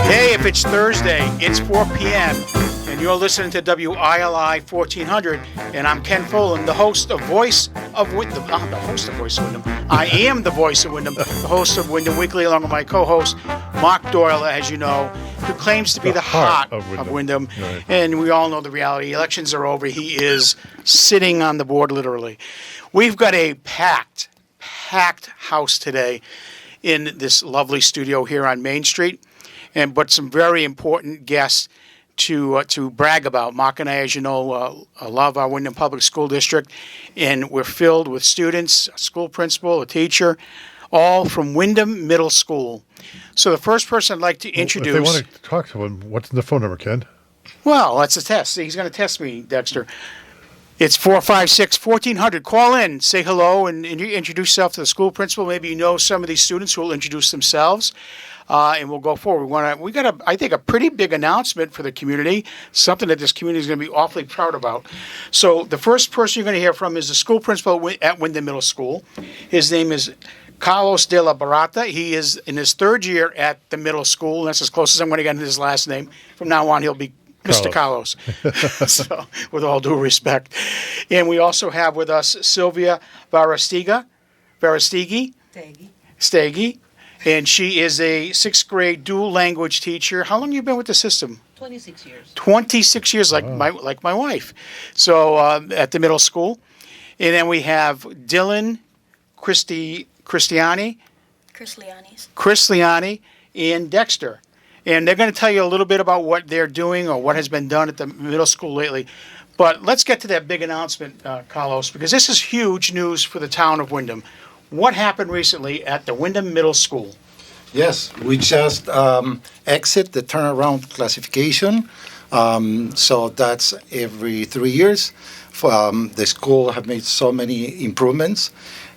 Hey, if it's Thursday, it's 4 p.m., and you're listening to WILI 1400, and I'm Ken Folan, the host of Voice of Windham. I'm the host of Voice of Windham. I am the voice of Windham, the host of Windham Weekly, along with my co-host, Mark Doyle, as you know, who claims to be the heart of Windham. Right. And we all know the reality. Elections are over. He is sitting on the board, literally. We've got a packed house today in this lovely studio here on Main Street, but some very important guests to brag about. Mark and I, as you know, love our Windham Public School District, and we're filled with students, a school principal, a teacher, all from Windham Middle School. So the first person I'd like to introduce... If they want to talk to him, what's the phone number, Ken? Well, that's a test. He's going to test me, Dexter. It's 456-1400. Call in, say hello, and introduce yourself to the school principal. Maybe you know some of these students who will introduce themselves, and we'll go forward. We got I think, a pretty big announcement for the community, something that this community is going to be awfully proud about. So the first person you're going to hear from is the school principal at Windham Middle School. His name is Carlos de la Barata. He is in his third year at the middle school, and that's as close as I'm going to get to his last name. From now on, he'll be Mr. Carlos. So, with all due respect. And we also have with us Sylvia Varastegui, and she is a sixth grade dual language teacher. How long have you been with the system? 26 years. 26 years, like my wife. So at the middle school. And then we have Dylan Cristiani, Chris Liani, and Dexter. And they're going to tell you a little bit about what they're doing or what has been done at the middle school lately. But let's get to that big announcement, Carlos, because this is huge news for the town of Windham. What happened recently at the Windham Middle School? Yes, we just exit the turnaround classification. So that's every 3 years. The school have made so many improvements.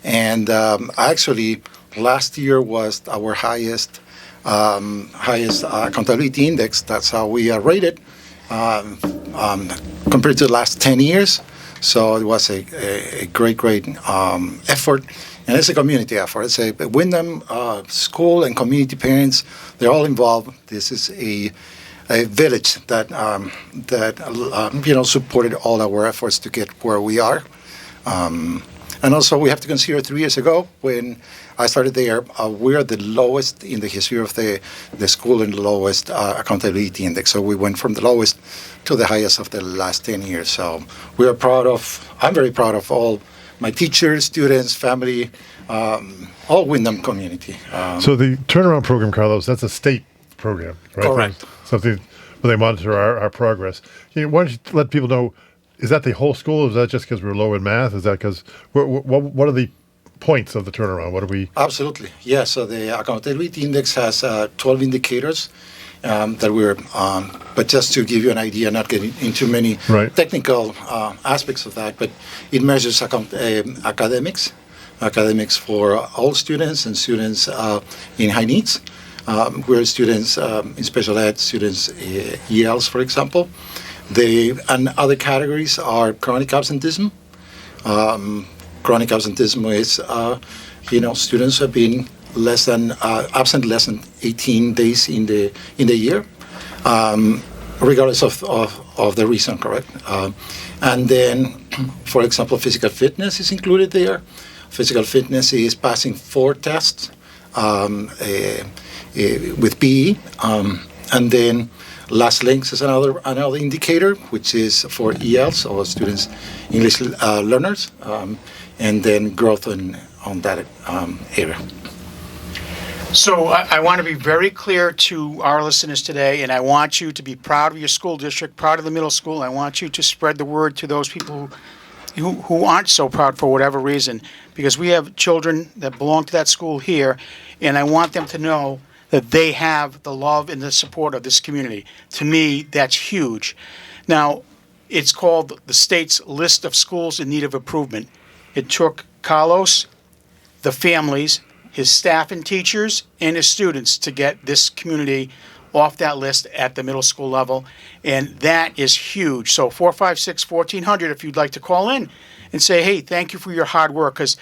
And actually, last year was our highest accountability index. That's how we are rated compared to the last 10 years. So it was a great effort. And it's a community effort. It's a Windham school and community parents. They're all involved. This is a village that supported all our efforts to get where we are. And also we have to consider 3 years ago when I started there, we are the lowest in the history of the school and the lowest accountability index. So we went from the lowest to the highest of the last 10 years. So I'm very proud of all my teachers, students, family, all Windham community. So the turnaround program, Carlos, that's a state program, right? Correct. Something where they monitor our progress. Why don't you let people know, is that the whole school? Is that just because we're low in math? Is that because, what are the points of the turnaround? What are we? Absolutely. Yeah, so the accountability index has 12 indicators that we're, but just to give you an idea, not getting into many technical aspects of that, but it measures academics for all students and students in high needs. We're students in special ed, students ELs, for example. And other categories are chronic absenteeism. Chronic absenteeism is, students have been absent less than 18 days in the year, regardless of the reason, correct? And then, for example, physical fitness is included there. Physical fitness is passing 4 tests with PE, and then last links is another indicator, which is for ELs, or students, English learners, and then growth on that area. So I want to be very clear to our listeners today, and I want you to be proud of your school district, proud of the middle school. I want you to spread the word to those people who aren't so proud for whatever reason, because we have children that belong to that school here, and I want them to know that they have the love and the support of this community. To me, that's huge. Now, it's called the state's list of schools in need of improvement. It took Carlos, the families, his staff and teachers, and his students to get this community off that list at the middle school level, and that is huge. So 456-1400 if you'd like to call in and say, hey, thank you for your hard work, because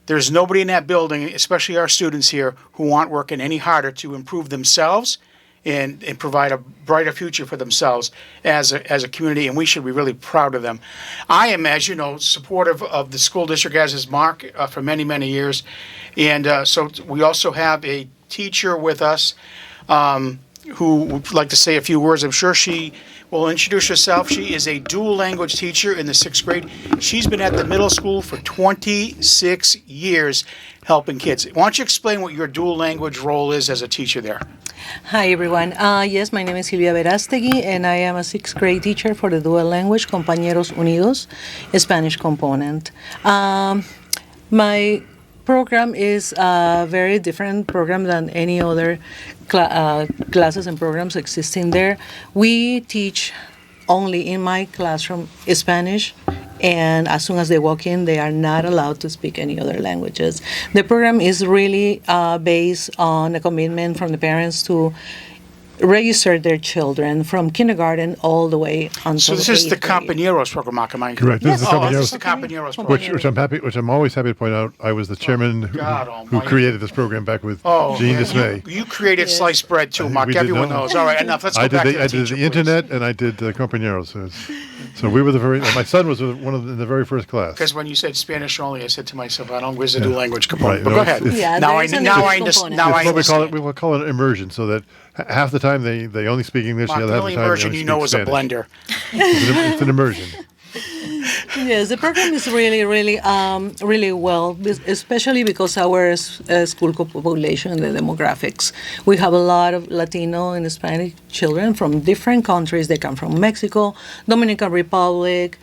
there's nobody in that building, especially our students here, who aren't working any harder to improve themselves and provide a brighter future for themselves as a community, and we should be really proud of them. I am, as you know, supportive of the school district, as is Mark, for many, many years. And so we also have a teacher with us who would like to say a few words. I'm sure she will introduce herself. She is a dual language teacher in the 6th grade. She's been at the middle school for 26 years helping kids. Why don't you explain what your dual language role is as a teacher there? Hi, everyone. Yes, my name is Silvia Verástegui, and I am a 6th grade teacher for the dual language Compañeros Unidos Spanish component. My program is a very different program than any other classes and programs existing there. We teach only in my classroom Spanish, and as soon as they walk in, they are not allowed to speak any other languages. The program is really based on a commitment from the parents to register their children from kindergarten all the way until So this is the 8th grade. Compañeros program, Mark, am I Correct. This is the Oh, this is Compañeros, the Compañeros program. which I'm always happy to point out. I was the chairman God who almighty. created this program back with Oh, Gene yeah, Dismay. you created Yes. sliced bread too, Mark. We did Everyone know. knows. All right, enough. Let's go I did back the, to the I did teacher, the internet and I did Compañeros. So we were the very. My son was one of the very first class. Because when you said Spanish only, I said to myself, I don't. Where's the dual language component? Right, But no, go it's- ahead. it's- Yeah, now there I is an now I English understand. component. Now I It's what we call it. understand. We call it immersion, so that half the time they only speak English, Mark, the the other only half the time immersion they you only know speak is a Spanish. blender. It's an immersion. Yes, the program is really well, especially because our school population, the demographics. We have a lot of Latino and Hispanic children from different countries. They come from Mexico, Dominican Republic,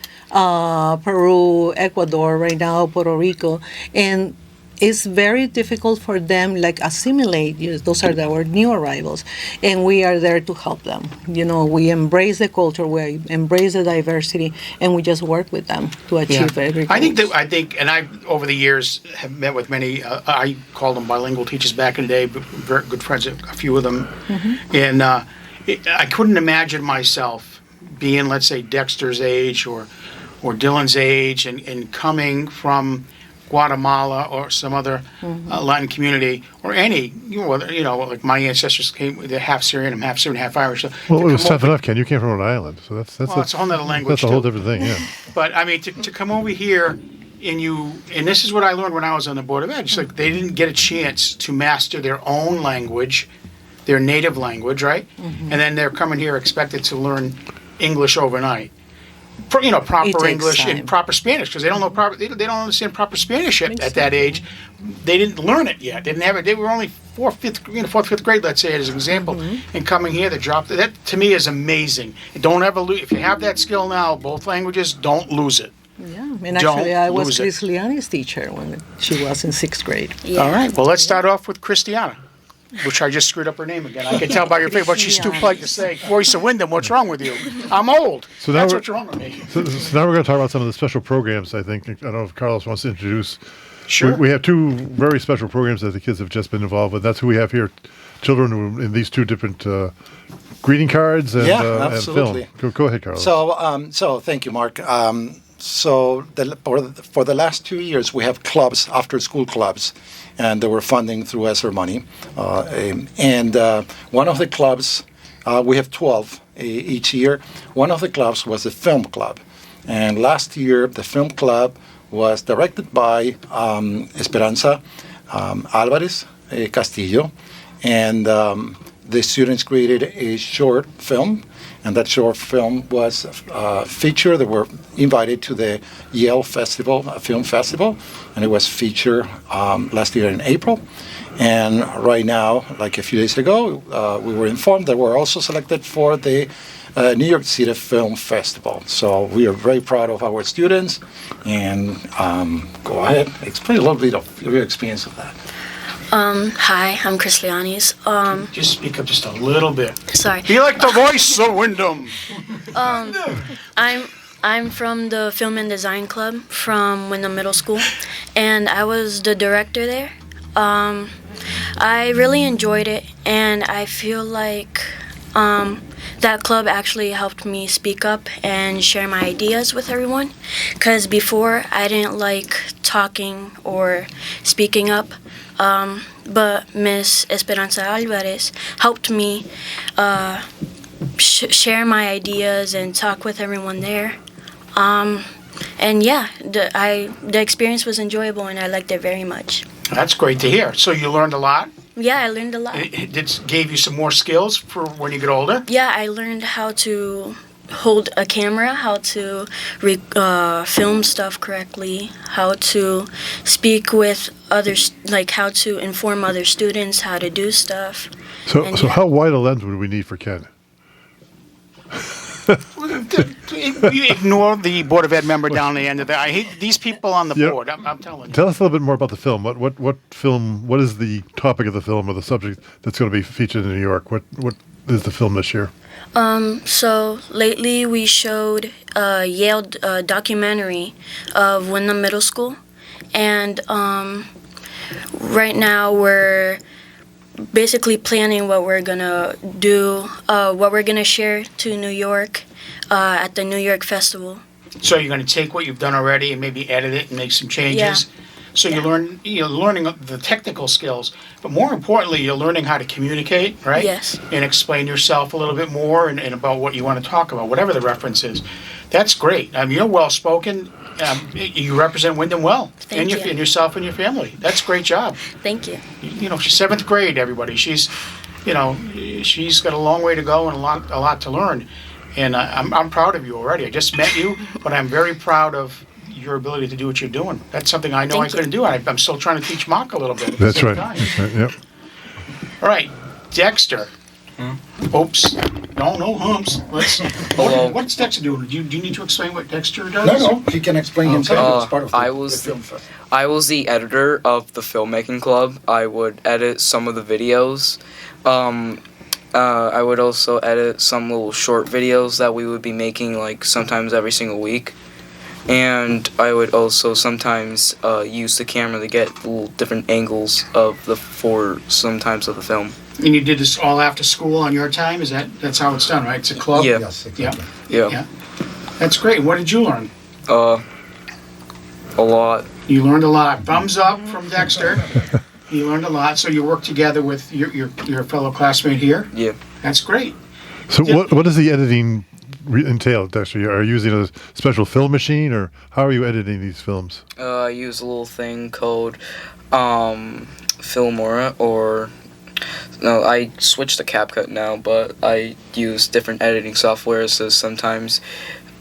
Peru, Ecuador right now, Puerto Rico, and it's very difficult for them, like, assimilate. Those are our new arrivals, and we are there to help them. We embrace the culture, we embrace the diversity, and we just work with them to achieve every goal. I think, and I over the years have met with many. I called them bilingual teachers back in the day, but very good friends, a few of them, and I couldn't imagine myself being, let's say, Dexter's age or Dylan's age, and coming from Guatemala or some other Latin community, or any, like my ancestors came, they're half Syrian, I'm half Syrian, half Irish. So Well, to it was come tough enough, Ken. You came from Rhode Island, so that's it's a whole nother language. That's a whole too. different thing. Yeah. But I mean, to come over here and this is what I learned when I was on the Board of Ed. It's like they didn't get a chance to master their own language, their native language, right? And then they're coming here expected to learn English overnight. Proper takes English time. and proper Spanish, because they don't know proper. They don't understand proper Spanish at that age. They didn't learn it yet. Didn't have it. They were only fourth, fifth grade. Let's say as an example, and coming here, they dropped. That to me is amazing. Don't ever lose. If you have that skill now, both languages, don't lose it. Yeah, and actually, I was lose it. Chris Liani's teacher when she was in 6th grade. All right. Well, let's start off with Christiana, which I just screwed up her name again. I can tell by your face, but she's too polite to say. Voice of Windham, what's wrong with you? I'm old. So now That's we're- what's wrong with me. So now we're going to talk about some of the special programs. I think I don't know if Carlos wants to introduce. Sure. We have two very special programs that the kids have just been involved with. That's who we have here, children who in these two different greeting cards and, absolutely. and film. Go ahead, Carlos. So thank you, Mark. For the last 2 years, we have clubs, after-school clubs, and they were funding through ESSER money. And one of the clubs, we have 12 each year. One of the clubs was the film club. And last year, the film club was directed by Esperanza Alvarez Castillo. And the students created a short film, and that short film was featured. They were invited to the Yale Festival, Film Festival, and it was featured last year in April. And right now, like a few days ago, we were informed that we're also selected for the New York City Film Festival. So we are very proud of our students. And go ahead, explain a little bit of your experience of that. Hi, I'm Chris Lianis. Just speak up just a little bit. Sorry. Be like the voice of Windham. I'm from the Film and Design Club from Windham Middle School, and I was the director there. I really enjoyed it, and I feel like That club actually helped me speak up and share my ideas with everyone. Because before, I didn't like talking or speaking up. But Miss Esperanza Alvarez helped me share my ideas and talk with everyone there. And yeah, the experience was enjoyable and I liked it very much. That's great to hear. So you learned a lot? Yeah, I learned a lot. It gave you some more skills for when you get older? Yeah, I learned how to hold a camera, how to film stuff correctly, how to speak with others, like how to inform other students how to do stuff. So how wide a lens would we need for Ken? You ignore the Board of Ed member down the end of that. I hate these people on the board. I'm telling you. Tell us a little bit more about the film. What film? What is the topic of the film or the subject that's going to be featured in New York? What is the film this year? So lately we showed a Yale documentary of Windham Middle School, and right now we're basically planning what we're gonna do, what we're gonna share to New York at the New York Festival. So you're going to take what you've done already and maybe edit it and make some changes. Yeah. So you're learning the technical skills, but more importantly, you're learning how to communicate, right? Yes. And explain yourself a little bit more and about what you want to talk about, whatever the reference is. That's great. I mean, you're well spoken. You represent Windham well, Thank you. and yourself and your family. That's a great job. Thank you. She's seventh grade. Everybody, she's got a long way to go and a lot to learn. And I'm proud of you already. I just met you, but I'm very proud of your ability to do what you're doing. That's something I know Thank I couldn't do. I'm still trying to teach Mark a little bit. That's right. Yep. All right, Dexter. Oops. No humps. What's Dexter doing? Do you need to explain what Dexter does? No, he can explain himself. It's part of the film fest. I was the editor of the filmmaking club. I would edit some of the videos. I would also edit some little short videos that we would be making, like sometimes every single week. And I would also sometimes use the camera to get little different angles for sometimes of the film. And you did this all after school on your time? That's how it's done, right? It's a club? Yeah. Yes, exactly. Yeah. That's great. What did you learn? A lot. You learned a lot. Thumbs up from Dexter. You learned a lot. So you work together with your fellow classmate here? Yeah. That's great. So what does the editing entail, Dexter? Are you using a special film machine, or how are you editing these films? I use a little thing called Filmora, or no, I switched to CapCut now, but I use different editing software, so sometimes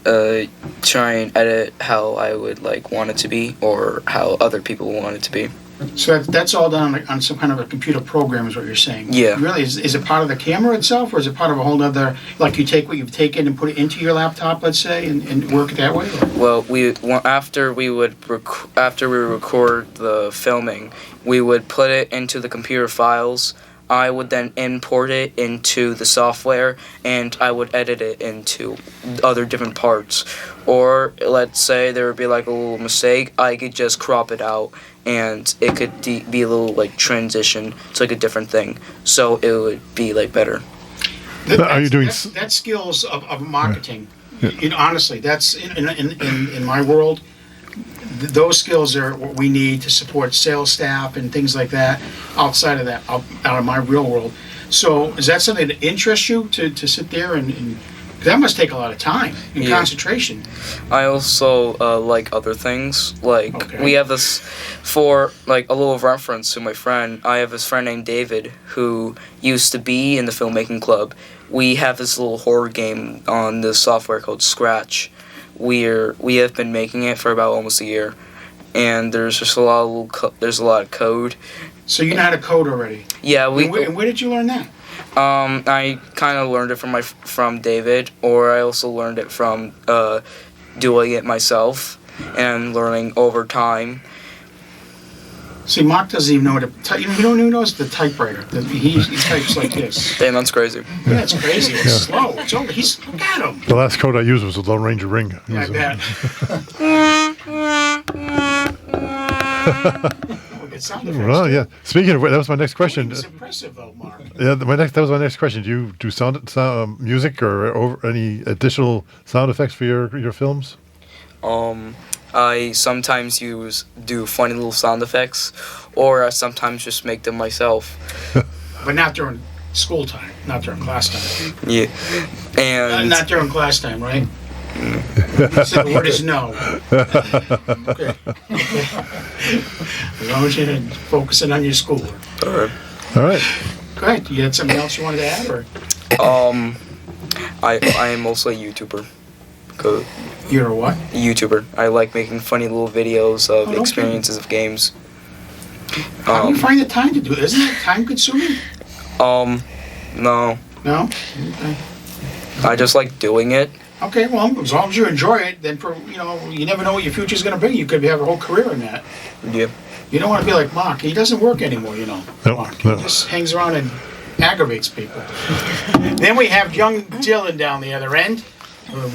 try and edit how I would want it to be, or how other people want it to be. So that's all done on some kind of a computer program is what you're saying? Yeah. Really? Is it part of the camera itself, or is it part of a whole other, like you take what you've taken and put it into your laptop, let's say, and work it that way? Or? Well, after we record the filming, we would put it into the computer files. I would then import it into the software, and I would edit it into other different parts. Or let's say there would be like a little mistake, I could just crop it out, and it could be a little transition to a different thing. So it would be better. Are you doing that skills of marketing? Yeah. Honestly, that's in my world. Those skills are what we need to support sales staff and things like that outside of that, out of my real world. So is that something that interests you to sit there and cause that must take a lot of time and concentration. I also like other things. We have this, for a little reference to my friend, I have this friend named David who used to be in the filmmaking club. We have this little horror game on this software called Scratch. We have been making it for about almost a year, and there's just a lot of code. So you know how to code already? Yeah, and where did you learn that? I kind of learned it from David, or I also learned it from doing it myself and learning over time. See, Mark doesn't even know what he don't even know the typewriter. He types like this. Damn, that's crazy. Yeah, it's crazy. It's slow. It's over. Look at him. The last code I used was a Lone Ranger ring. Yeah, I bet. good sound effects. Well, too. yeah. Speaking of which, that was my next question. It's impressive, though, Mark. Yeah, that was my next question. Do you do sound music or any additional sound effects for your films? I sometimes do funny little sound effects, or I sometimes just make them myself. But not during school time, not during class time. Yeah, and Not during class time, right? So the word is no. Okay. As long as you're focusing on your schoolwork. All right. Great. You had something else you wanted to add, or I am also a YouTuber. you're a what? YouTuber. I like making funny little videos of okay. experiences of games. How do you find the time to do it? Isn't it time consuming? No. No? Okay. I just like doing it. Okay, well, as long as you enjoy it, then you never know what your future's going to bring. You could have a whole career in that. Yeah. You don't want to be like Mark. He doesn't work anymore, No, Mark. no. He just hangs around and aggravates people. Then we have young Dylan down the other end.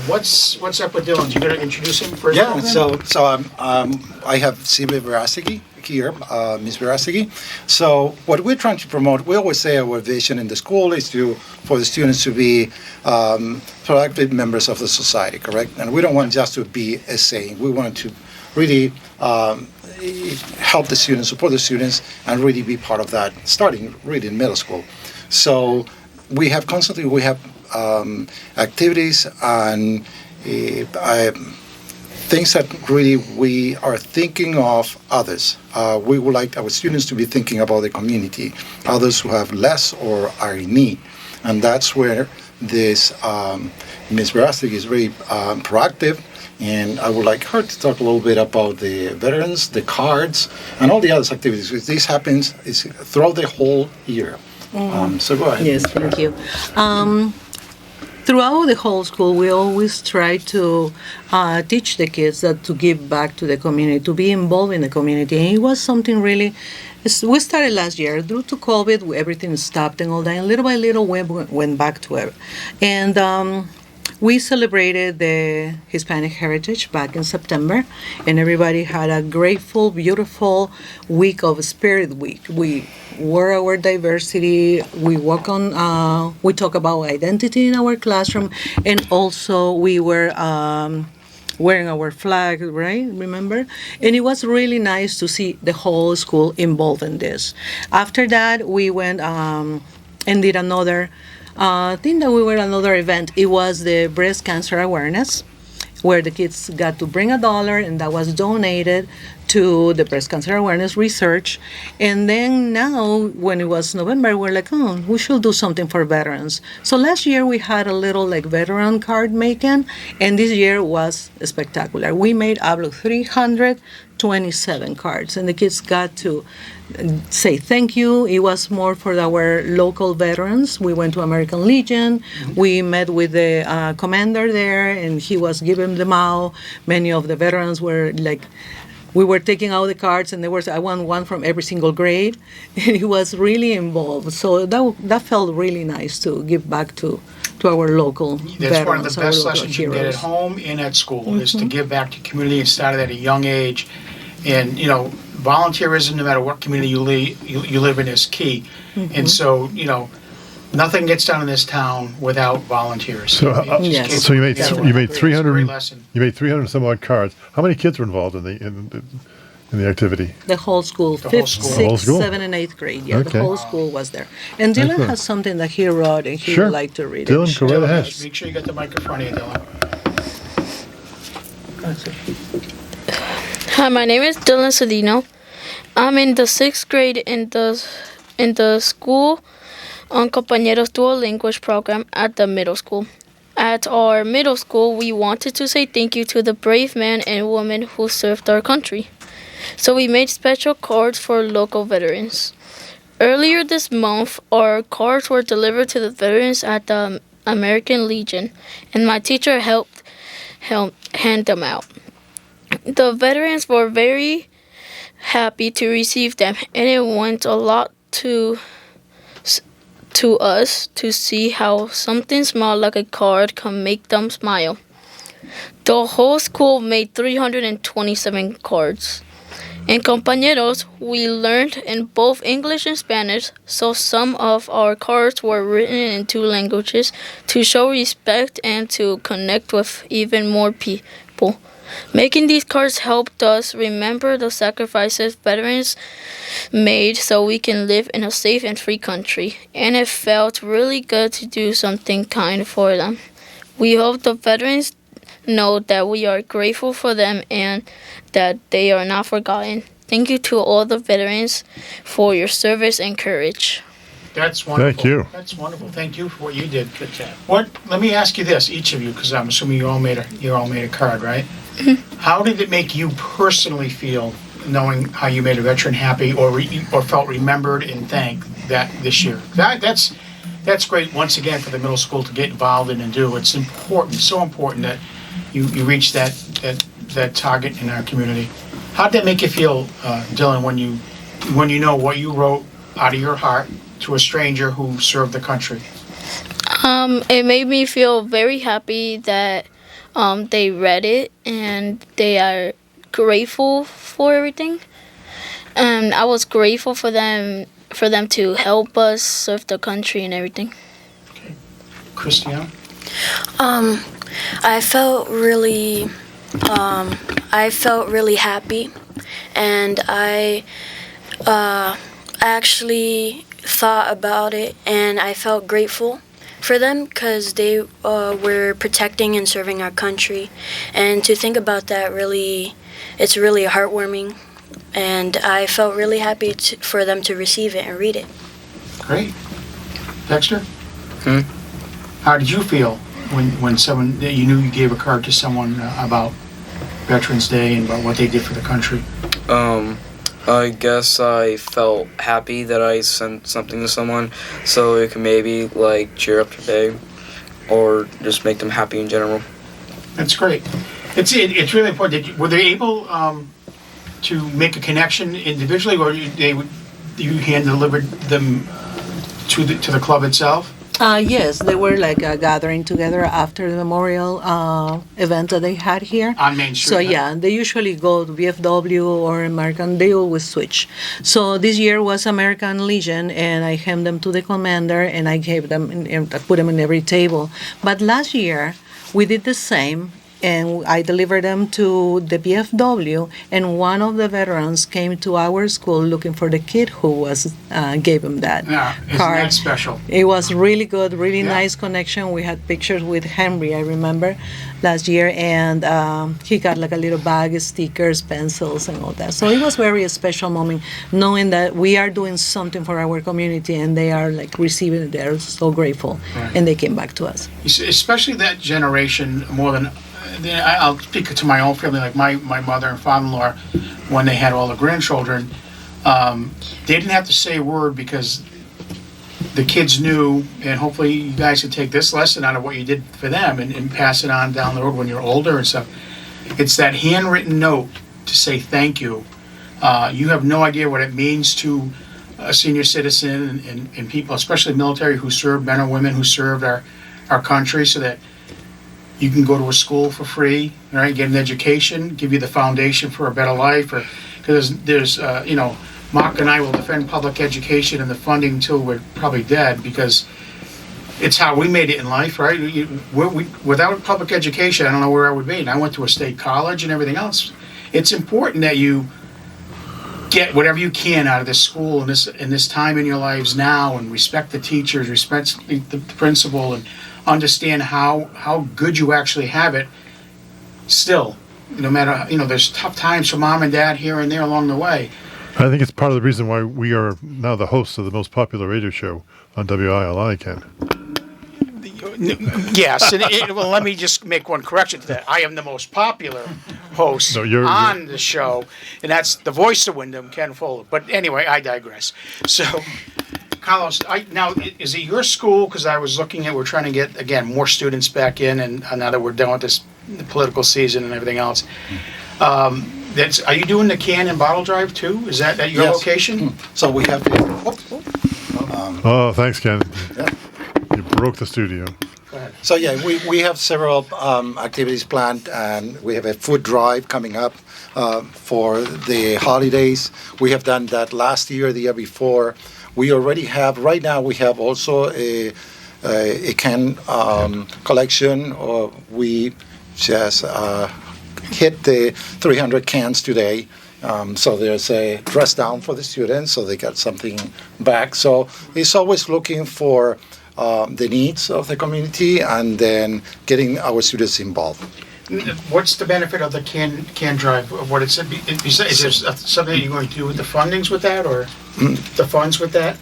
What's up with Dylan? You going to introduce him first? Yeah, so I have Sibe Verastegui here, Ms. Verastegui. So what we're trying to promote, we always say our vision in the school is for the students to be productive members of the society, correct? And we don't want just to be a saying. We want to really help the students, support the students, and really be part of that, starting really in middle school. So we have activities and things that really we are thinking of others. We would like our students to be thinking about the community, others who have less or are in need. And that's where this Ms. Verastegui is very proactive. And I would like her to talk a little bit about the veterans, the cards, and all the other activities. This happens throughout the whole year. So go ahead. Yes, thank you. Throughout the whole school, we always try to teach the kids that to give back to the community, to be involved in the community. And it was something really, we started last year. Due to COVID, everything stopped and all that. And little by little, we went back to it. And we celebrated the Hispanic Heritage back in September, and everybody had a grateful, beautiful week of Spirit Week. We wore our diversity. We we talk about identity in our classroom, and also we were wearing our flag, right? Remember? And it was really nice to see the whole school involved in this. After that, we went and did another. Another event. It was the breast cancer awareness, where the kids got to bring $1, and that was donated to the breast cancer awareness research. And then now, when it was November, we're like, we should do something for veterans. So last year we had a little veteran card making, and this year was spectacular. We made up to 327 cards, and the kids got to say thank you. It was more for our local veterans. We went to American Legion. We met with the commander there, and he was giving them out. Many of the veterans were we were taking out the cards, and I want one from every single grade, and he was really involved. So that felt really nice to give back to our local veterans. That's one of the best lessons you can get at home and at school, is to give back to community and start it at a young age. And volunteerism, no matter what community you live in, is key. And so nothing gets done in this town without volunteers. So, Yes. so you made 300. Lesson. You made 300 some odd cards. How many kids were involved in the activity? The whole school, The whole 5th, school. 6th, The whole school? 7th, and 8th grade. Yeah, Okay. the whole school was there. And Dylan Excellent. has something that he wrote, and he Sure. would like to read Dylan, it. go right ahead. Make sure you got the mic in front of you, Dylan. Hi, my name is Dylan Cedino. I'm in the 6th grade in the school on Compañeros Dual Language program at the middle school. At our middle school, we wanted to say thank you to the brave men and women who served our country. So we made special cards for local veterans. Earlier this month, our cards were delivered to the veterans at the American Legion, and my teacher helped hand them out. The veterans were very happy to receive them, and it meant a lot to us to see how something small like a card can make them smile. The whole school made 327 cards. In Compañeros, we learned in both English and Spanish, so some of our cards were written in 2 languages to show respect and to connect with even more people. Making these cards helped us remember the sacrifices veterans made so we can live in a safe and free country, and it felt really good to do something kind for them. We hope the veterans know that we are grateful for them and that they are not forgotten. Thank you to all the veterans for your service and courage. That's wonderful. Thank you. That's wonderful. Thank you for what you did. Good job. What? Let me ask you this, each of you, because I'm assuming you all made a card, right? How did it make you personally feel, knowing how you made a veteran happy or felt remembered and thanked that this year? That's great. Once again, for the middle school to get involved in and do. It's important, so important that you reach that target in our community. How did that make you feel, Dylan, when you know what you wrote out of your heart to a stranger who served the country? It made me feel very happy that they read it and they are grateful for everything. And I was grateful for them to help us serve the country and everything. Okay. Christiana? I felt really happy, and I actually thought about it, and I felt grateful for them because they were protecting and serving our country, and to think about that it's really heartwarming, and I felt really happy for them to receive it and read it. Great. Dexter? How did you feel when someone you knew you gave a card to someone about Veterans Day and about what they did for the country? I guess I felt happy that I sent something to someone so it could maybe like cheer up their day or just make them happy in general. That's great. It's really important. Were they able to make a connection individually, or you hand delivered them to the club itself? Yes, they were like gathering together after the memorial event that they had here. On Main Street. So yeah, they usually go to VFW or American. They always switch. So this year was American Legion, and I handed them to the commander, and I gave them, and I put them in every table. But last year we did the same. And I delivered them to the BFW, and one of the veterans came to our school looking for the kid who gave him that Isn't card. that special? It was really good, really Yeah. nice connection. We had pictures with Henry, I remember, last year, and he got like a little bag of stickers, pencils, and all that. So it was very a special moment, knowing that we are doing something for our community, and they are like receiving it. They're so grateful, Right. and they came back to us. Especially that generation, more than I'll speak to my own family, like my mother and father-in-law, when they had all the grandchildren, they didn't have to say a word because the kids knew, and hopefully you guys can take this lesson out of what you did for them and pass it on down the road when you're older and stuff. It's that handwritten note to say thank you. You have no idea what it means to a senior citizen and people, especially military who served, men or women who served our country, so that you can go to a school for free, right? Get an education, give you the foundation for a better life. Because there's Mark and I will defend public education and the funding until we're probably dead, because it's how we made it in life, right? Without public education, I don't know where I would be. And I went to a state college and everything else. It's important that you get whatever you can out of this school and this time in your lives now, and respect the teachers, respect the principal, and understand how good you actually have it still, no matter, there's tough times for mom and dad here and there along the way. I think it's part of the reason why we are now the hosts of the most popular radio show on WILI, Ken. Yes, well, let me just make one correction to that. I am the most popular host on the show, and that's the voice of Windham, Ken Fuller. But anyway, I digress. So, Carlos, now, is it your school? Because I was looking at, we're trying to get, again, more students back in, and now that we're done with this the political season and everything else. Are you doing the can and bottle drive too? Is that at your location? So we have Oh, thanks, Ken. Yeah. You broke the studio. Go ahead. So yeah, we have several activities planned, and we have a food drive coming up for the holidays. We have done that last year, the year before. We already have, right now, we have also a can collection. Or we just hit the 300 cans today. So there's a dress down for the students, so they got something back. So it's always looking for the needs of the community and then getting our students involved. What's the benefit of the can drive? What is there something you're going to do with the fundings with that, or the funds with that?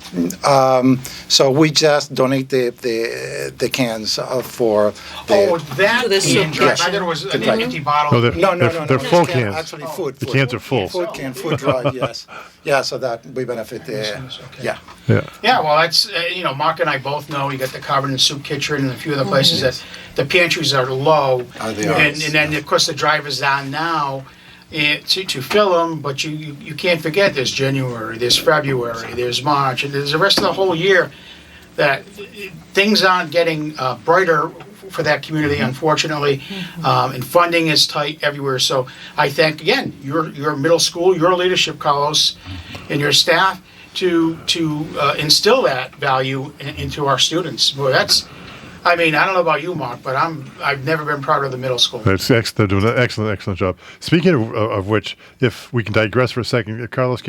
So we just donate the cans for that To the can soup drive. kitchen. I thought it was an Right. empty bottle. No, they're full It's cans. Actually, food. The cans are full. Food drive. Yes. Yeah. So that we benefit. Okay. Yeah. Yeah. Yeah, well, that's, Mark and I both know you got the carbon and soup kitchen and a few other places that the pantries are low. They are. And then, of course, the drive is on now to fill them, but you can't forget there's January, there's February, there's March, and there's the rest of the whole year that things aren't getting brighter for that community, unfortunately, and funding is tight everywhere. So I thank, again, your middle school, your leadership, Carlos, and your staff, to instill that value into our students. Boy, I don't know about you, Mark, but I've never been prouder of the middle school. They're doing an excellent job. Speaking of which, if we can digress for a second, Carlos,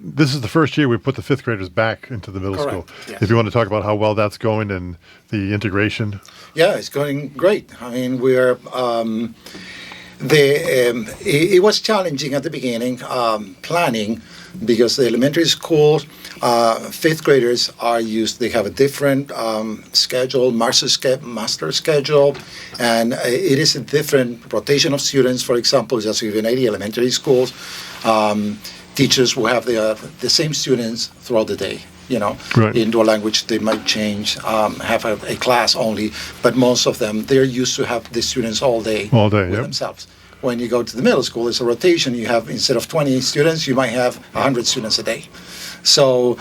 this is the first year we put the fifth graders back into the middle Correct, school. yes. If you want to talk about how well that's going and the integration. Yeah, it's going great. I mean, we're it was challenging at the beginning planning, because the elementary school fifth graders they have a different schedule, master schedule, and it is a different rotation of students. For example, just in 80 elementary schools, teachers will have the same students throughout the day. Right. Indoor language, they might change, have a class only, but most of them, they're used to have the students all day All day, with yep. themselves. When you go to the middle school, it's a rotation. You have, instead of 20 students, you might have 100 students a day. So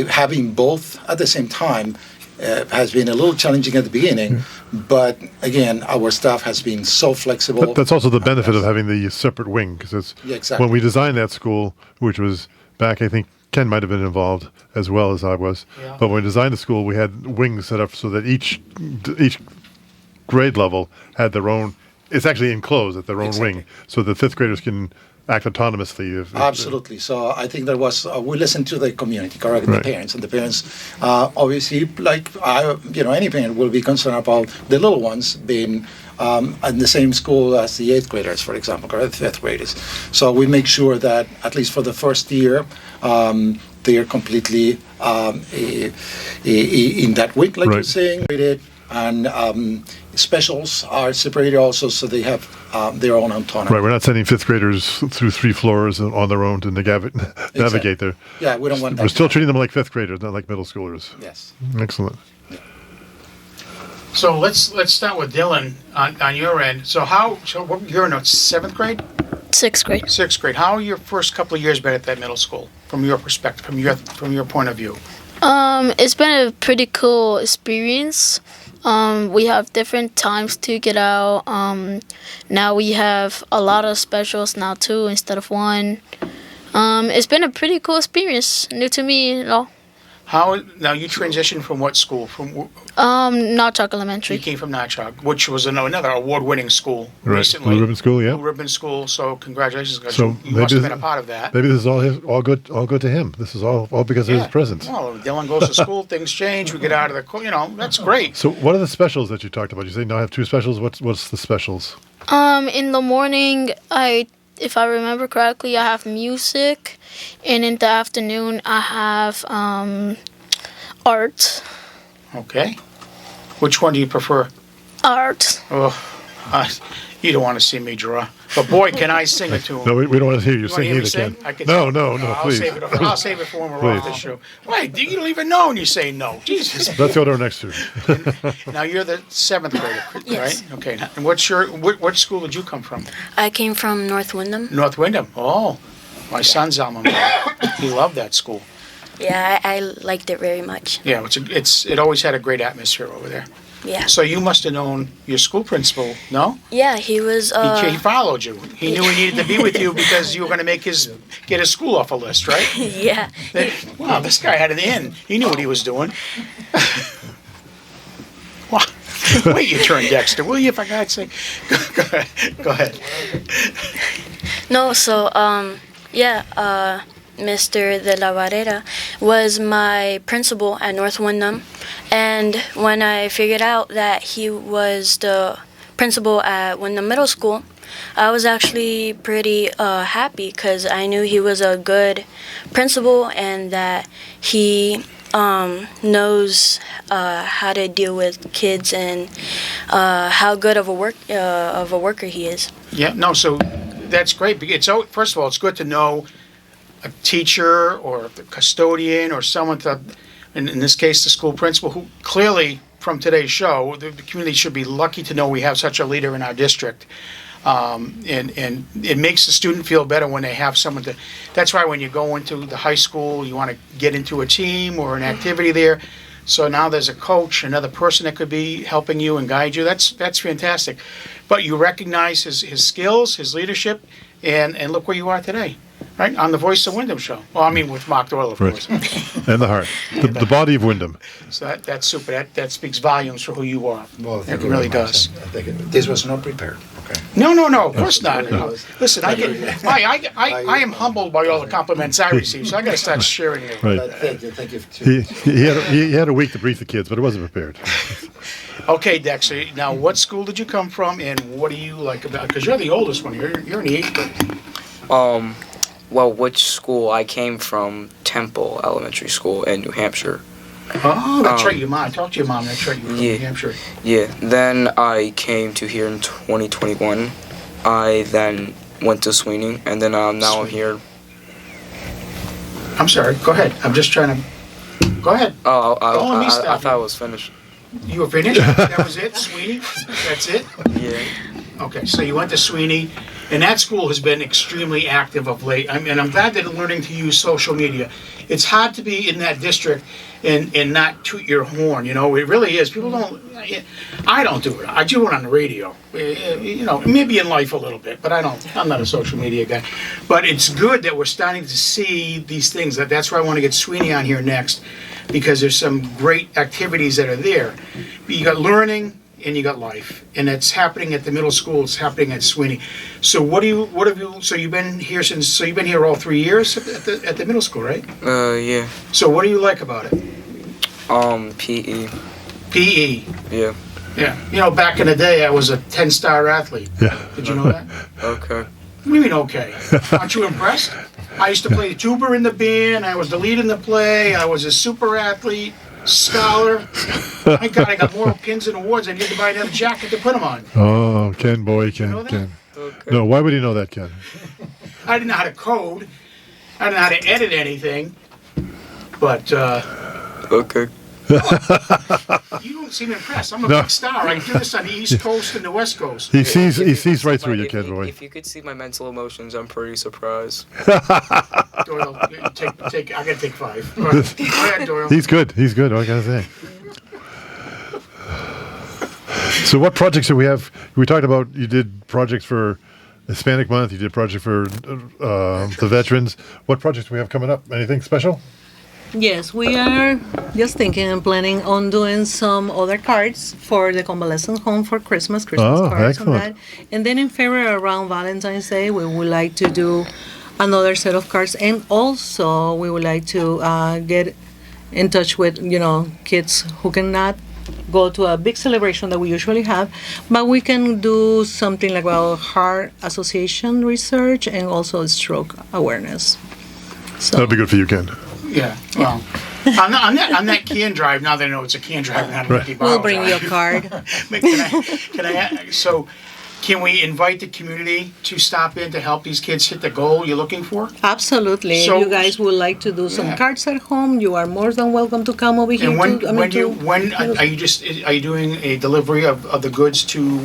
having both at the same time has been a little challenging at the beginning, but again, our staff has been so flexible. That's also the benefit of having the separate wing, because Yeah, exactly. when we designed that school, which was back, I think Ken might have been involved as well as I was, Yeah. but when we designed the school, we had wings set up so that each grade level had their own. It's actually enclosed at their own Exactly. wing, so the fifth graders can act autonomously. Absolutely. So I think there was we listened to the community, correct, Right. the parents, and the parents obviously, like any parent will be concerned about the little ones being in the same school as the eighth graders, for example, correct, fifth graders. So we make sure that at least for the first year, they are completely in that week, like Right. you're saying, and specials are separated also, so they have their own autonomy. Right, we're not sending fifth graders through 3 floors on their own to navigate there. Yeah, we don't want that. We're still treating them like fifth graders, not like middle schoolers. Yes. Excellent. So let's start with Dylan on your end. So you're in seventh grade? 6th grade. Sixth grade. How your first couple of years been at that middle school, from your perspective, from your point of view? It's been a pretty cool experience. We have different times to get out. Now we have a lot of specials now too, instead of one. It's been a pretty cool experience, new to me and all. Now you transitioned from what school? Notchak You Elementary. came from Notchak, which was another award-winning school Right. recently. Blue Ribbon School, yeah. Blue Ribbon School. So congratulations, guys. So You must have been a part of that. Maybe this is all good to him. This is all because of his presence. Well, Dylan goes to school, things change. We get out of the, that's great. So what are the specials that you talked about? You say now I have 2 specials. What's the specials? In the morning, if I remember correctly, I have music, and in the afternoon, I have art. Okay. Which one do you prefer? Art. Oh, you don't want to see me draw. But boy, can I sing it to him. No, we don't want to hear you You wanna sing hear me either, sing? Ken. I could No, sing. no, I'll please. I'll save it for when we're off the show. Wait, you don't even know and you say no. Jesus. Let's go to our next two. Now you're the 7th grader, Yes. right? Okay. And what school did you come from? I came from North Windham. North Windham. Oh, my son's alma mater. He loved that school. Yeah, I liked it very much. Yeah, it always had a great atmosphere over there. Yeah. So you must have known your school principal, no? Yeah, he was. He followed you. He knew he needed to be with you because you were going to get his school off a list, right? Yeah. Wow, this guy had an in. He knew what he was doing. Wow. Wait your turn, Dexter, will you, for God's sake? Go ahead. No, so Mr. De La Barrera was my principal at North Windham, and when I figured out that he was the principal at Windham Middle School, I was actually pretty happy because I knew he was a good principal and that he knows how to deal with kids and how good of a worker he is. Yeah, no, so that's great. First of all, it's good to know a teacher or a custodian or someone in this case, the school principal, who clearly, from today's show, the community should be lucky to know we have such a leader in our district. And it makes the student feel better when they have someone to. That's why when you go into the high school, you want to get into a team or an activity there. So now there's a coach, another person that could be helping you and guide you. That's fantastic. But you recognize his skills, his leadership, and look where you are today. Right, on the Voice of Windham show. Well, I mean, with Mark Doyle, of course. And the heart. The body of Windham. So that's super. That speaks volumes for who you are. Well, it really does. I think this was not prepared. Okay. No, of course not. No. Listen, I am humbled by all the compliments I receive, so I got to start sharing it. Right. Thank you. He had a week to brief the kids, but it wasn't prepared. Okay, Dexter. Now, what school did you come from, and what do you like about? Because you're the oldest one. You're in the 8th grade. Well, which school I came from? Temple Elementary School in New Hampshire. Oh, that's right. Your mom. Talk to your mom. That's right. You're from New Hampshire. Yeah. Then I came to here in 2021. I then went to Sweeney, and then now I'm here. I'm sorry. Go ahead. I'm just trying to. Go ahead. Oh, I thought I was finished. You were finished? That was it? Sweeney? That's it? Yeah. Okay, so you went to Sweeney, and that school has been extremely active of late. And I'm glad that they're learning to use social media. It's hard to be in that district and not toot your horn. You know, it really is. People don't. I don't do it. I do it on the radio. You know, maybe in life a little bit, but I'm not a social media guy. But it's good that we're starting to see these things. That's why I want to get Sweeney on here next, because there's some great activities that are there. You got learning. And you got life, and it's happening at the middle school. It's happening at Sweeney. So So you've been here you've been here all 3 years at the middle school, right? Yeah. So what do you like about it? PE. PE. Yeah. Yeah. You know, back in the day, I was a 10-star athlete. Yeah. Did you know that? Okay. What do you mean, okay? Aren't you impressed? I used to play the tuba in the band. I was the lead in the play. I was a super athlete. Scholar. My God, I got more pins and awards. I need to buy another jacket to put them on. Oh, Ken, boy, Ken, You know that? Ken. Okay. No, why would he know that, Ken? I didn't know how to code. I didn't know how to edit anything. But Okay. you don't seem impressed. I'm a big star. I do this on the East Coast and the West Coast. He sees right through you, If Ken, boy. If you could see my mental emotions, I'm pretty surprised. Doyle, take. I gotta take 5. Go ahead, Doyle. He's good. What can I say? So what projects do we have? We talked about you did projects for Hispanic Month. You did a project for the veterans. What projects do we have coming up? Anything special? Yes, we are just thinking and planning on doing some other cards for the convalescent home for Christmas Oh, cards excellent. on that. And then in February, around Valentine's Day, we would like to do another set of cards. And also, we would like to get in touch with, kids who cannot go to a big celebration that we usually have, but we can do something like Heart Association research and also stroke awareness. So That'll be good for you, Ken. Yeah. Well, on that can drive. Now they know it's a can drive, not a Mickey we'll bottle bring you a drive. card. Can we invite the community to stop in to help these kids hit the goal you're looking for? Absolutely. So- If you guys would like to do some Yeah. cards at home, you are more than welcome to come over here. And when to are you doing a delivery of the goods to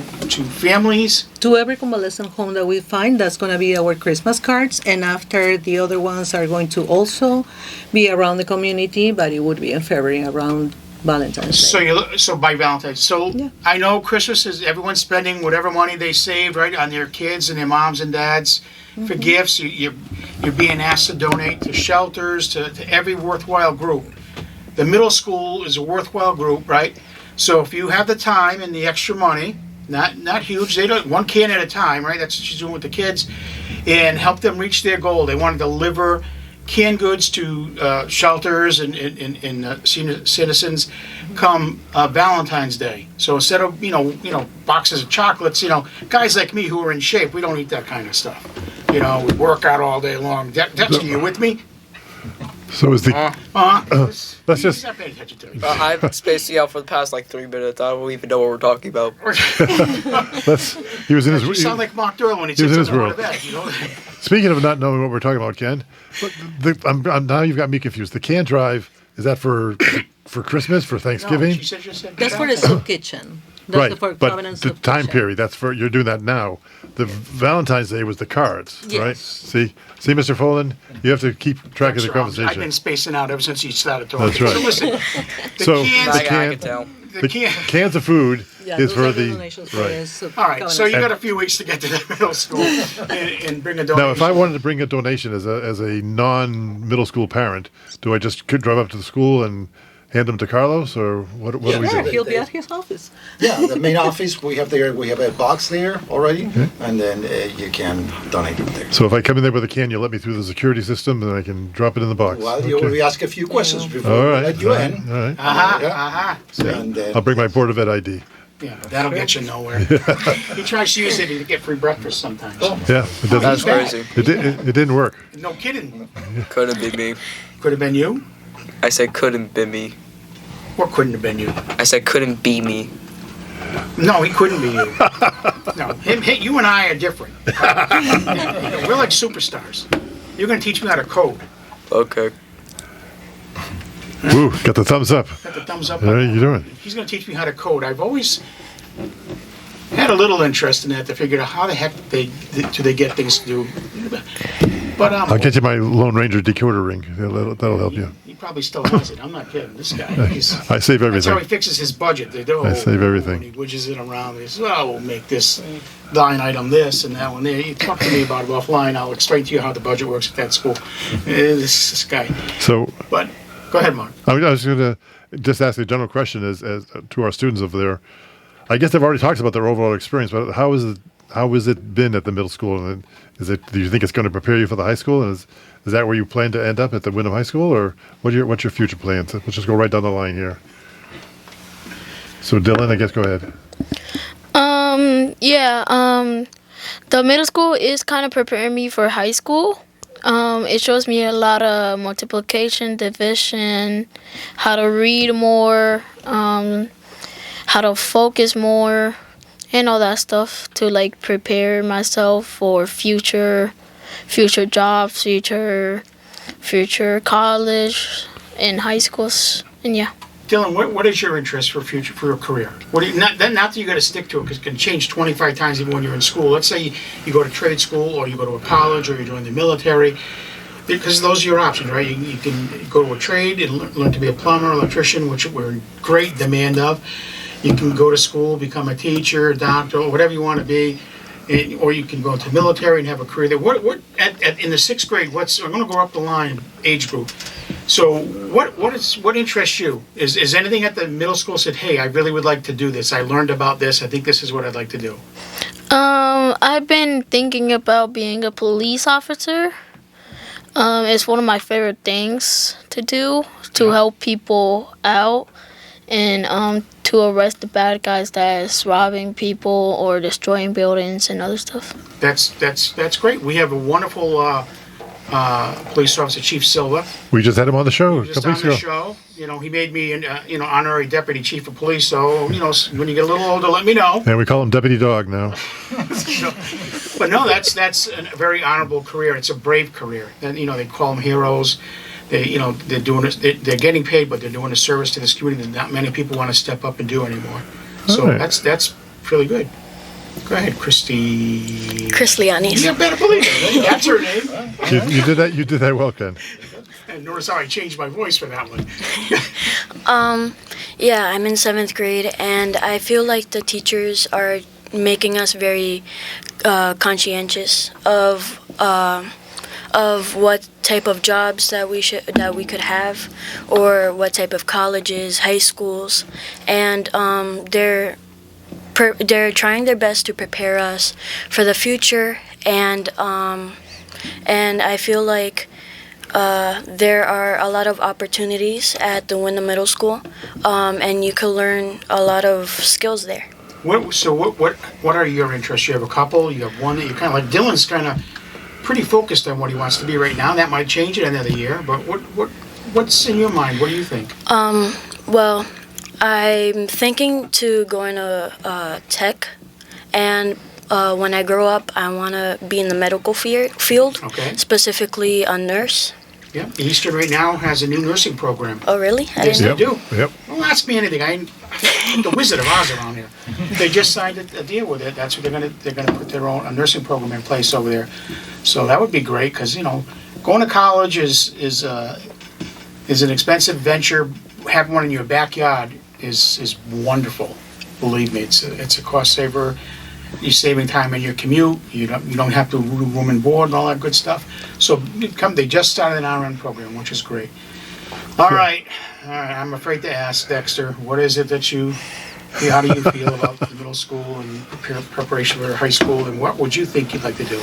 families? to every convalescent home that we find, that's going to be our Christmas cards, and after the other ones are going to also be around the community, but it would be in February around Valentine's Day. So by Valentine's. So Yeah. I know Christmas is everyone's spending whatever money they saved, right, on their kids and their moms and dads for gifts. You're being asked to donate to shelters, to every worthwhile group. The middle school is a worthwhile group, right? So if you have the time and the extra money, not huge, they don't, one can at a time, right? That's what she's doing with the kids, and help them reach their goal. They want to deliver canned goods to shelters and senior citizens come Valentine's Day. So instead of boxes of chocolates, guys like me who are in shape, we don't eat that kind of stuff. We work out all day long. Dexter, you with me? So is the let's He's just not paying attention to me. I've spaced you out for the past 3 minutes. I don't even know what we're talking about. he was in his You sound like Mark Doyle when he he was sits in his on the world. bed. Speaking of not knowing what we're talking about, Ken, but now you've got me confused. The can drive, is that for Christmas, for Thanksgiving? No, she said just said That's for the soup kitchen. That's Right, for but Providence the Soup time Kitchen. period, that's for, you're doing that now. The Valentine's Day was the cards, right? Yes. See, Mr. Folan, you have to keep track of the I've been conversation. spacing out ever since you started talking. That's right. So listen, the So, cans, the I can- can tell. the can. Cans of food Yeah, is those for are the, donations for right. the soup All right, so you Providence. got a few weeks to get to the middle school and bring a donation. Now, if I wanted to bring a donation as a non-middle school parent, do I just drive up to the school and hand them to Carlos, or what do we Yeah, do? he'll be at his office. Yeah, the main office, we have a box there already, and then you can donate it there. So if I come in there with a can, you let me through the security system, and I can drop it in the box. Well, you Okay. will ask a few questions before All we right, let you all right, in. all right. And then, I'll bring my Board of Ed ID. Yeah, that'll get you nowhere. He tries to use it to get free breakfast sometimes. Yeah, it doesn't. That's crazy. It didn't work. No kidding. Couldn't be me. Could have been you. I said couldn't be me. What couldn't have been you? I said couldn't be me. No, he couldn't be you. No, you and I are different. We're like superstars. You're going to teach me how to code. Okay. Woo, got the thumbs up. Got the thumbs up. How are you doing? He's going to teach me how to code. I've always had a little interest in that to figure out how the heck do they get things to do. But I'll get you my Lone Ranger decoder ring. That'll help you. He probably still has it. I'm not kidding. This guy. I save That's how he everything. fixes his budget. I save everything. And he widgets it around. He says, "Oh, we'll make this line item this and that one there." You talk to me about it offline. I'll explain to you how the budget works at that school. This guy. So But go ahead, Mark. I was going to just ask a general question as to our students over there. I guess they've already talked about their overall experience, but how has it been at the middle school? And do you think it's going to prepare you for the high school? And is that where you plan to end up at the Windham High School, or what's your future plans? Let's just go right down the line here. So Dylan, I guess go ahead. The middle school is kind of preparing me for high school. It shows me a lot of multiplication, division, how to read more, how to focus more, and all that stuff to like prepare myself for future jobs, future college and high schools, and yeah. Dylan, what is your interest for your career? What do you, not that you got to stick to it because it can change 25 times even when you're in school. Let's say you go to trade school or you go to a college or you join the military, because those are your options, right? You can go to a trade and learn to be a plumber, electrician, which we're in great demand of. You can go to school, become a teacher, a doctor, or whatever you want to be, or you can go to the military and have a career there. In the sixth grade? I'm going to go up the line age group. So what interests you? Is anything at the middle school said, hey, I really would like to do this. I learned about this. I think this is what I'd like to do. I've been thinking about being a police officer. It's one of my favorite things to do, to help people out and to arrest the bad guys that's robbing people or destroying buildings and other stuff. That's great. We have a wonderful police officer, Chief Silva. We just had him on the show a Just couple on weeks the ago. show. He made me an honorary deputy chief of police. So when you get a little older, let me know. And we call him Deputy Dog now. But no, that's a very honorable career. It's a brave career. And they call them heroes. They're doing it. They're getting paid, but they're doing a service to this community that not many people want to step up and do anymore. So All right. that's really good. Go ahead, Christy. Chris Lianis. You better believe it. That's her name. You did that. You did that well, Ken. And notice how I changed my voice for that one. Yeah, I'm in 7th grade, and I feel like the teachers are making us very conscientious of what type of jobs that we could have, or what type of colleges, high schools, and they're trying their best to prepare us for the future, and I feel like there are a lot of opportunities at the Windham Middle School, and you can learn a lot of skills there. What are your interests? You have a couple. You have one that you kind of like. Dylan's kind of pretty focused on what he wants to be right now. That might change in another year. But what's in your mind? What do you think? Well, I'm thinking to go into tech, and when I grow up, I want to be in the medical field, Okay. specifically a nurse. Yeah. Eastern right now has a new nursing program. Oh, really? I Yes, didn't they know. do. Yep. Don't ask me anything. I'm the Wizard of Oz around here. They just signed a deal with it. That's what they're gonna put their own nursing program in place over there. So that would be great, because going to college is an expensive venture. Having one in your backyard is wonderful. Believe me, it's a cost saver. You're saving time in your commute. You don't have to room and board and all that good stuff. So they just started an RN program, which is great. All right. I'm afraid to ask, Dexter, what is it that how do you feel about the middle school and preparation for high school, and what would you think you'd like to do?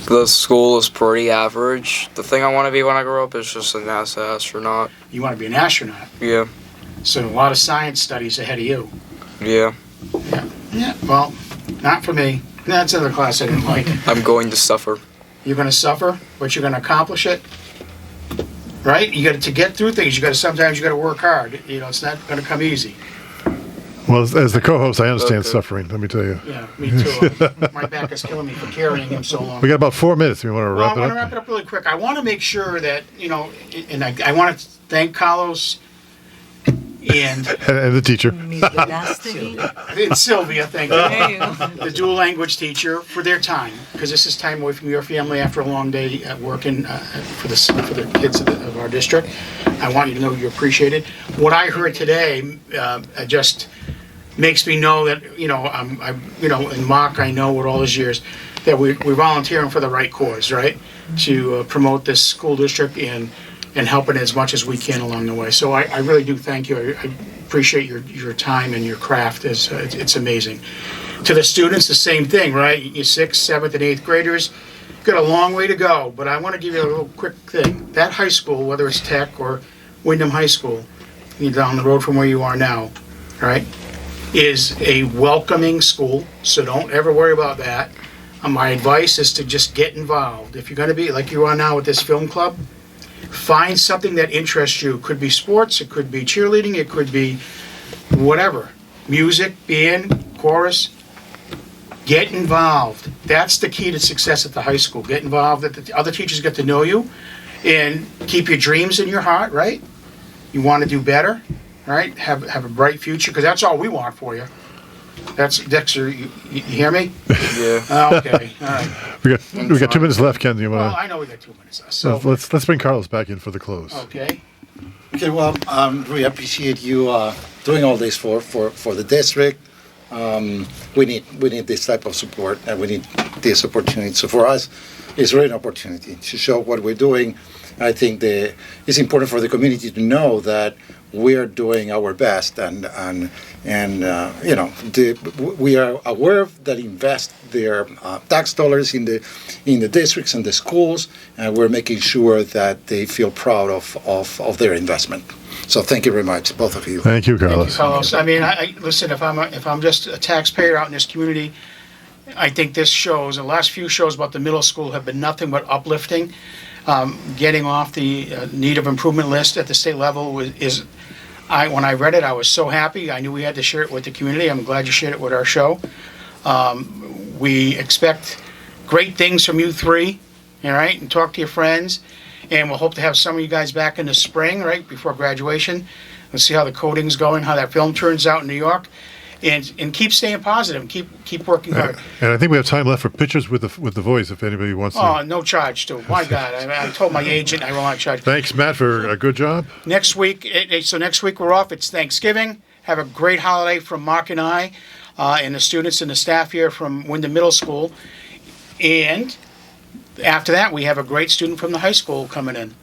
The school is pretty average. The thing I want to be when I grow up is just a NASA astronaut. You want to be an astronaut, Yeah. so a lot of science studies ahead of you. Yeah. Yeah. Well, not for me. That's another class I didn't like. I'm going to suffer. You're going to suffer, but you're going to accomplish it. Right? To get through things, sometimes you got to work hard. It's not going to come easy. Well, as the co-host, I understand Okay. suffering. Let me tell you. Yeah, me too. My back is killing me for carrying him so long. We got about 4 minutes. We want to Well, wrap I want to it wrap up. it up really quick. I want to make sure that, and I want to thank Carlos and And the teacher. Sylvia, thank you. There you go. The dual language teacher, for their time, because this is time away from your family after a long day at working for the kids of our district. I want you to know you appreciate it. What I heard today just makes me know that in Mark, I know with all his years that we're volunteering for the right cause, right? To promote this school district and helping as much as we can along the way. So I really do thank you. I appreciate your time and your craft. It's amazing. To the students, the same thing, right? You 6th, 7th, and 8th graders, got a long way to go, but I want to give you a little quick thing. That high school, whether it's Tech or Windham High School, down the road from where you are now, right, is a welcoming school, so don't ever worry about that. My advice is to just get involved. If you're going to be like you are now with this film club, find something that interests you. It could be sports, it could be cheerleading, it could be whatever. Music, band, chorus. Get involved. That's the key to success at the high school. Get involved, that the other teachers get to know you, and keep your dreams in your heart, right? You want to do better, right? Have a bright future, because that's all we want for you. That's Dexter. You hear me? Yeah. Okay. All right. We got 2 minutes left, Ken. Do you Well, want I know we got 2 minutes left. to? So Let's bring Carlos back in for the close. okay. Okay, well, we appreciate you doing all this for the district. We need this type of support, and we need this opportunity. So for us, it's really an opportunity to show what we're doing. I think it's important for the community to know that we are doing our best, and we are aware of that invest their tax dollars in the districts and the schools, and we're making sure that they feel proud of their investment. So thank you very much, both of you. Thank you, Thank you, Carlos. Carlos. I mean, listen. If I'm just a taxpayer out in this community, I think this shows. The last few shows about the middle school have been nothing but uplifting. Getting off the need of improvement list at the state level when I read it, I was so happy. I knew we had to share it with the community. I'm glad you shared it with our show. We expect great things from you three, all right, and talk to your friends. And we'll hope to have some of you guys back in the spring, right, before graduation. We'll see how the coding's going, how that film turns out in New York. and keep staying positive. And keep working hard. And I think we have time left for pictures with the voice if anybody wants to. Oh, no charge too. My God, I told my agent I will not charge. Thanks, Matt, for a good job. Next week, so next week we're off. It's Thanksgiving. Have a great holiday from Mark and I, and the students and the staff here from Windham Middle School. And after that, we have a great student from the high school coming in.